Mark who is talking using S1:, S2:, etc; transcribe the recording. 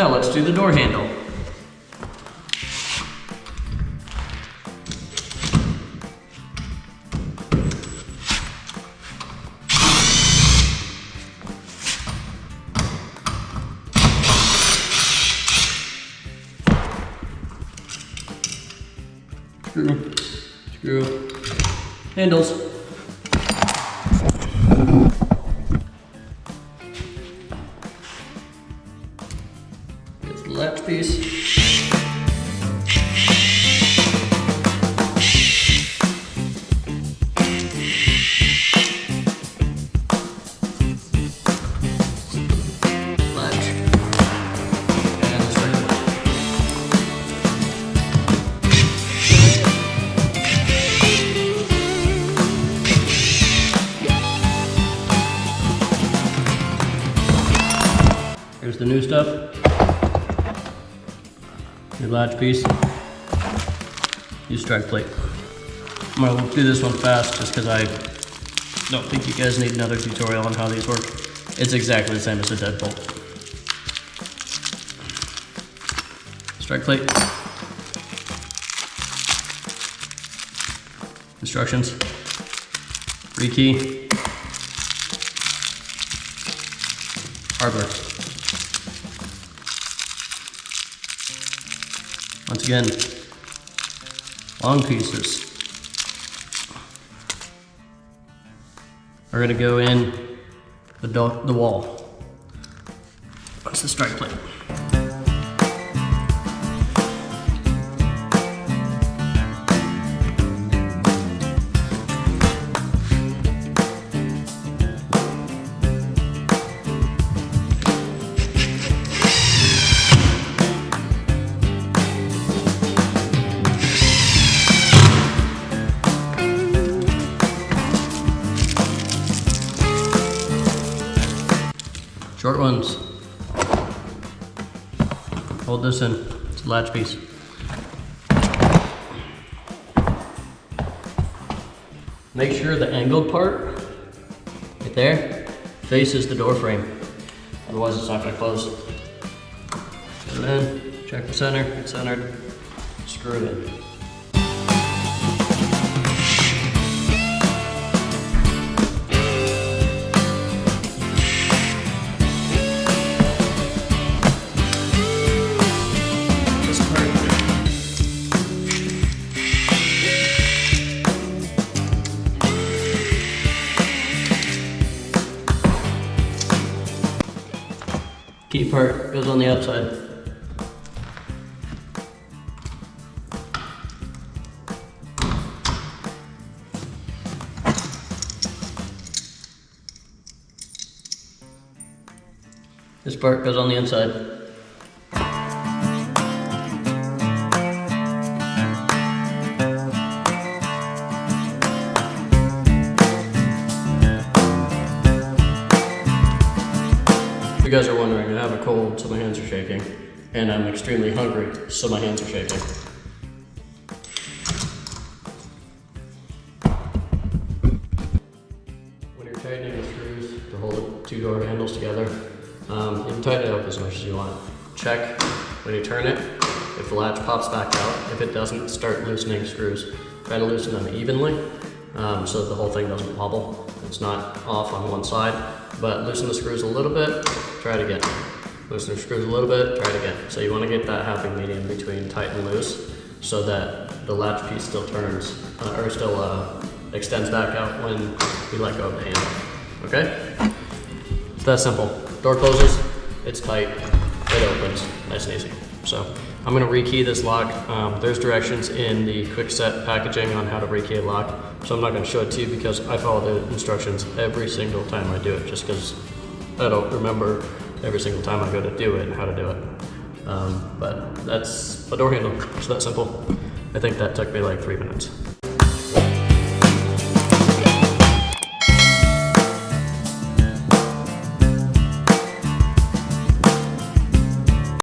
S1: Now let's do the door handle. Screw, handles. Here's the latch piece. Latch. And the circle. Here's the new stuff. Your latch piece. Use strike plate. I'm gonna do this one fast just because I don't think you guys need another tutorial on how these work. It's exactly the same as a deadbolt. Strike plate. Instructions. Rekey. Hardware. Once again, long pieces are going to go in the wall. That's the strike plate. Short ones. Hold this in. It's a latch piece. Make sure the angled part, right there, faces the door frame. Otherwise it's not going to close. And then check the center, it's centered, screw it in. Key part goes on the outside. This part goes on the inside. If you guys are wondering, I have a cold, so my hands are shaking, and I'm extremely hungry, so my hands are shaking. When you're tightening the screws to hold the two door handles together, you can tighten it up as much as you want. Check when you turn it, if the latch pops back out. If it doesn't, start loosening screws. Try to loosen them evenly, so that the whole thing doesn't wobble. It's not off on one side, but loosen the screws a little bit, try it again. Loosen the screws a little bit, try it again. So you want to get that happy medium between tight and loose so that the latch piece still turns, or still extends back out when you let go of the handle. Okay? It's that simple. Door closes, it's tight, it opens, nice and easy. So I'm going to rekey this lock. There's directions in the Kwikset packaging on how to rekey a lock. So I'm not going to show it to you because I follow the instructions every single time I do it, just because I don't remember every single time I go to do it and how to do it. But that's a door handle. It's that simple. I think that took me like 3 minutes.